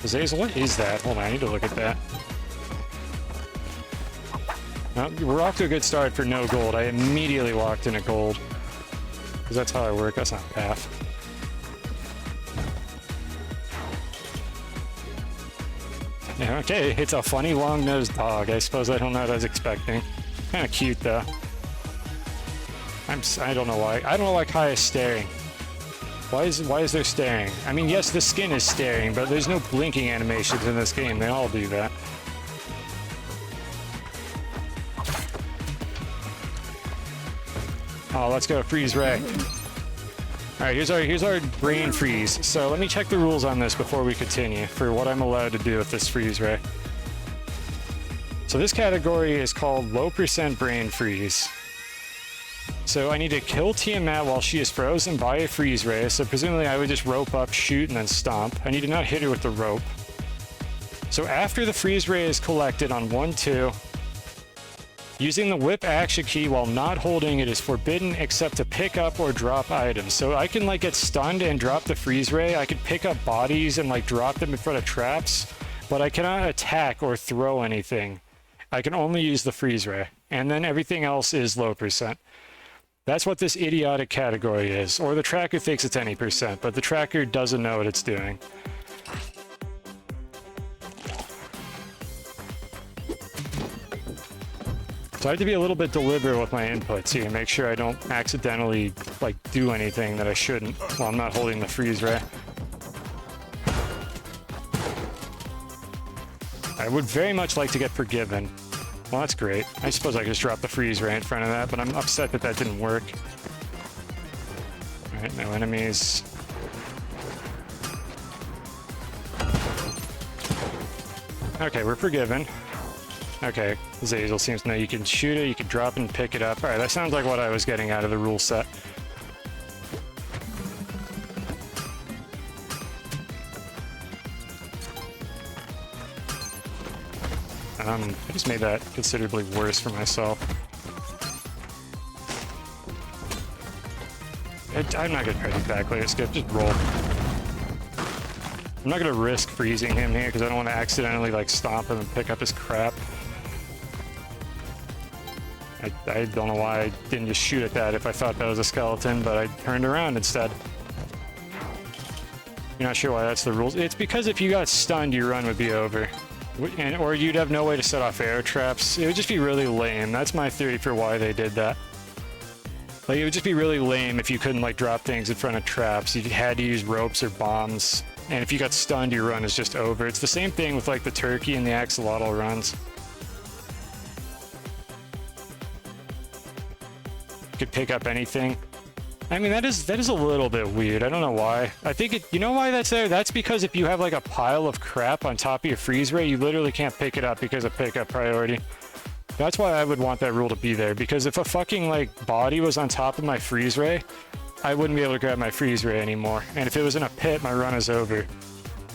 Azazel, what is that? Hold on, I need to look at that. Well, we're off to a good start for no gold. I immediately walked into gold. Because that's how I work. That's not path. Yeah, okay, it's a funny long-nosed dog. I suppose I don't know what I was expecting. Kind of cute, though. I don't know why. I don't know why Kai is staring. Why is there staring? I mean, yes, the skin is staring, but there's no blinking animations in this game. They all do that. Oh, let's go freeze ray. All right, here's our brain freeze. So let me check the rules on this before we continue for what I'm allowed to do with this freeze ray. So this category is called low % brain freeze. So I need to kill Tiamat while she is frozen by a freeze ray. So presumably I would just rope up, shoot, and then stomp. I need to not hit her with the rope. So after the freeze ray is collected on 1-2, using the whip action key while not holding it is forbidden except to pick up or drop items. So I can like get stunned and drop the freeze ray. I can pick up bodies and like drop them in front of traps, but I cannot attack or throw anything. I can only use the freeze ray, and then everything else is low %. That's what this idiotic category is. Or the tracker thinks it's any %, but the tracker doesn't know what it's doing. So I have to be a little bit deliberate with my inputs here, make sure I don't accidentally like do anything that I shouldn't while I'm not holding the freeze ray. I would very much like to get forgiven. Well, that's great. I suppose I could just drop the freeze ray in front of that, but I'm upset that that didn't work. All right, no enemies. Okay, we're forgiven. Okay, Azazel seems to know you can shoot it, you can drop it and pick it up. All right, that sounds like what I was getting out of the rule set. I just made that considerably worse for myself. I'm not gonna try to exactly skip, just roll. I'm not gonna risk freezing him here because I don't want to accidentally like stomp him and pick up his crap. I don't know why I didn't just shoot at that if I thought that was a skeleton, but I turned around instead. You're not sure why that's the rules? It's because if you got stunned, your run would be over. Or you'd have no way to set off arrow traps. It would just be really lame. That's my theory for why they did that. Like, it would just be really lame if you couldn't, like, drop things in front of traps. You had to use ropes or bombs. And if you got stunned, your run is just over. It's the same thing with, like, the turkey and the axolotl runs. You could pick up anything. I mean, that is a little bit weird. I don't know why. I think you know why that's there? That's because if you have like a pile of crap on top of your freeze ray, you literally can't pick it up because of pickup priority. That's why I would want that rule to be there, because if a fucking like body was on top of my freeze ray, I wouldn't be able to grab my freeze ray anymore. And if it was in a pit, my run is over.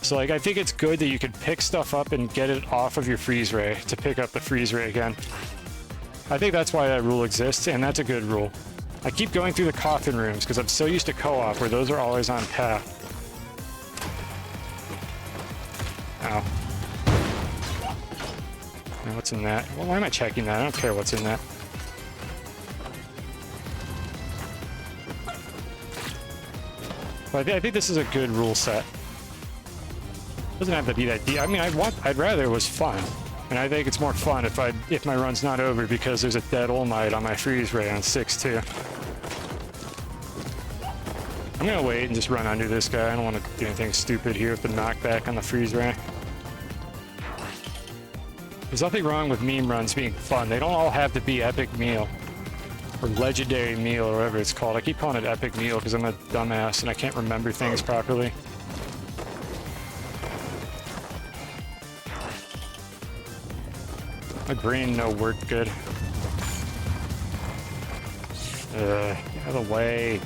So like, I think it's good that you can pick stuff up and get it off of your freeze ray to pick up the freeze ray again. I think that's why that rule exists, and that's a good rule. I keep going through the coffin rooms because I'm so used to co-op where those are always on path. Ow. Now what's in that? Well, why am I checking that? I don't care what's in that. But I think this is a good rule set. Doesn't have to be that deep. I mean, I'd rather it was fun. And I think it's more fun if my run's not over because there's a dead All Might on my freeze ray on 6-2. I'm gonna wait and just run under this guy. I don't want to do anything stupid here with the knockback on the freeze ray. There's nothing wrong with meme runs being fun. They don't all have to be epic meal or legendary meal or whatever it's called. I keep calling it epic meal because I'm a dumbass and I can't remember things properly. My brain no worked good. Get out of the way.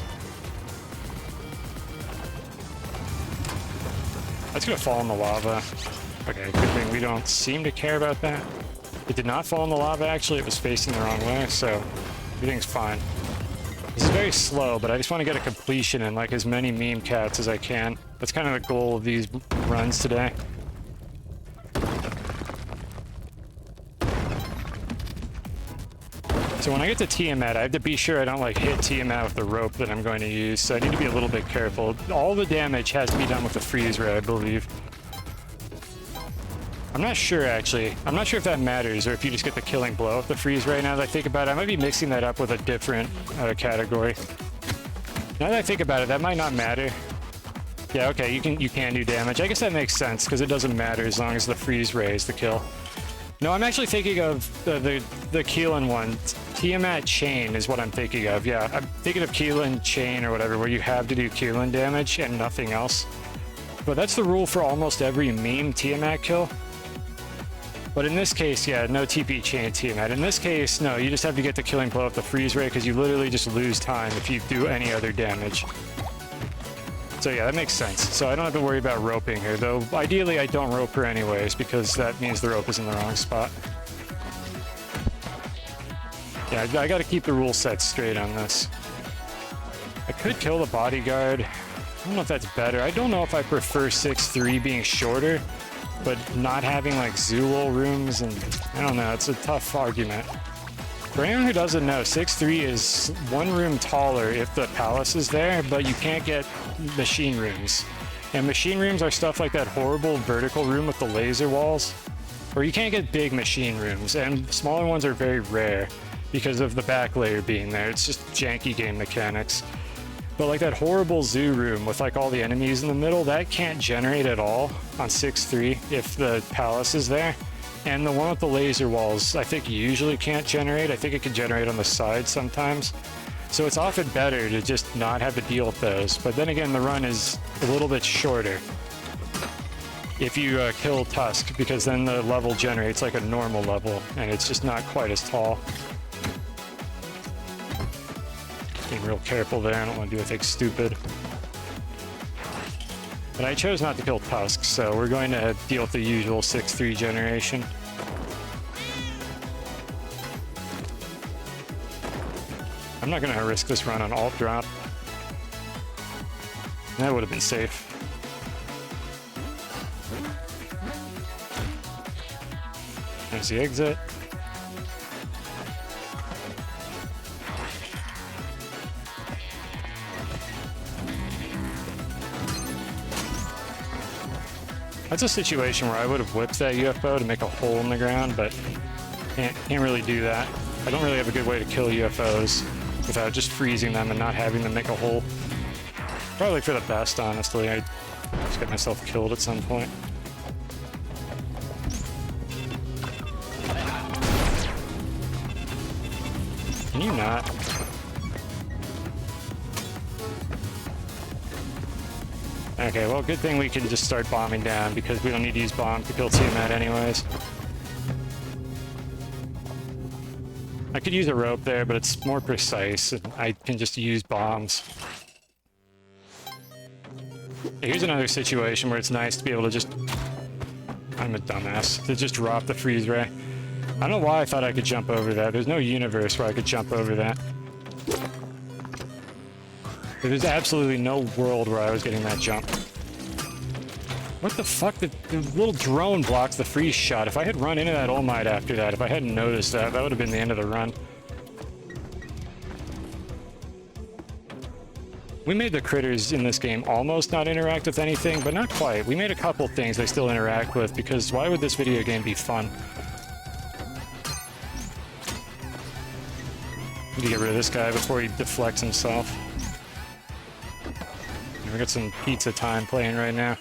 That's gonna fall in the lava. Okay, good thing we don't seem to care about that. It did not fall in the lava, actually. It was facing the wrong way, so everything's fine. This is very slow, but I just want to get a completion in like as many meme cats as I can. That's kind of the goal of these runs today. So when I get to Tiamat, I have to be sure I don't like hit Tiamat with the rope that I'm going to use, so I need to be a little bit careful. All the damage has to be done with the freeze ray, I believe. I'm not sure, actually. I'm not sure if that matters, or if you just get the killing blow with the freeze ray. Now that I think about it, I might be mixing that up with a different category. Now that I think about it, that might not matter. Yeah, okay, you can do damage. I guess that makes sense, because it doesn't matter as long as the freeze ray is the kill. No, I'm actually thinking of the Keelan one. Tiamat Chain is what I'm thinking of. Yeah, I'm thinking of Keelan Chain or whatever, where you have to do Keelan damage and nothing else. But that's the rule for almost every meme Tiamat kill. But in this case, yeah, no TP Chain Tiamat. In this case, no, you just have to get the killing blow with the freeze ray, because you literally just lose time if you do any other damage. So yeah, that makes sense. So I don't have to worry about roping her, though ideally I don't rope her anyways, because that means the rope is in the wrong spot. Yeah, I gotta keep the rule set straight on this. I could kill the bodyguard. I don't know if that's better. I don't know if I prefer 6'3" being shorter, but not having like Zool rooms, and I don't know, it's a tough argument. For anyone who doesn't know, 6'3" is one room taller if the palace is there, but you can't get machine rooms. And machine rooms are stuff like that horrible vertical room with the laser walls, or you can't get big machine rooms, and smaller ones are very rare because of the back layer being there. It's just janky game mechanics. But like that horrible zoo room with like all the enemies in the middle, that can't generate at all on 6'3" if the palace is there. And the one with the laser walls, I think usually can't generate. I think it can generate on the side sometimes. So it's often better to just not have to deal with those. But then again, the run is a little bit shorter if you kill Tusk, because then the level generates like a normal level, and it's just not quite as tall. Being real careful there, I don't want to do anything stupid. But I chose not to kill Tusk, so we're going to deal with the usual 6'3" generation. I'm not going to risk this run on alt drop. That would have been safe. There's the exit. That's a situation where I would have whipped that UFO to make a hole in the ground, but can't really do that. I don't really have a good way to kill UFOs without just freezing them and not having them make a hole. Probably for the best, honestly. I just get myself killed at some point. Can you not? Okay, well, good thing we can just start bombing down, because we don't need to use bomb to kill Tiamat anyways. I could use a rope there, but it's more precise, and I can just use bombs. Here's another situation where it's nice to be able to just... I'm a dumbass. To just drop the freeze ray. I don't know why I thought I could jump over that. There's no universe where I could jump over that. There's absolutely no world where I was getting that jump. What the fuck? The little drone blocks the freeze shot. If I had run into that All Might after that, if I hadn't noticed that, that would have been the end of the run. We made the critters in this game almost not interact with anything, but not quite. We made a couple things they still interact with, because why would this video game be fun? Need to get rid of this guy before he deflects himself. We got some pizza time playing right now.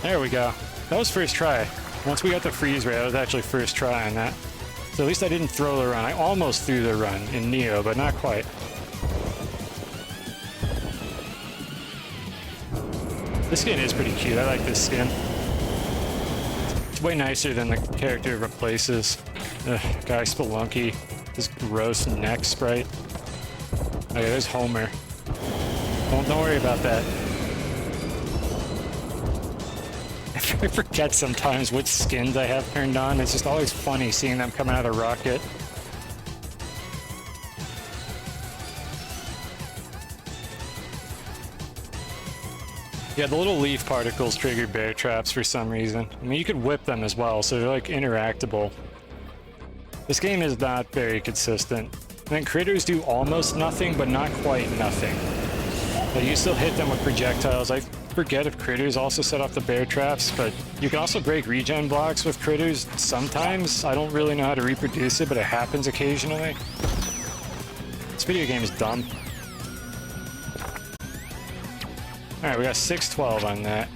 There we go. That was first try. Once we got the freeze ray, that was actually first try on that. So at least I didn't throw the run. I almost threw the run in Neo, but not quite. This skin is pretty cute. I like this skin. It's way nicer than the character it replaces. Ugh, guy Spelunky. This gross neck sprite. Okay, there's Homer. Don't worry about that. I forget sometimes which skins I have turned on. It's just always funny seeing them coming out of the rocket. Yeah, the little leaf particles trigger bear traps for some reason. I mean, you could whip them as well, so they're like interactable. This game is not very consistent. And then critters do almost nothing, but not quite nothing. Like, you still hit them with projectiles. I forget if critters also set off the bear traps, but you can also break regen blocks with critters sometimes. I don't really know how to reproduce it, but it happens occasionally. This video game is dumb. Alright, we got 612 on that.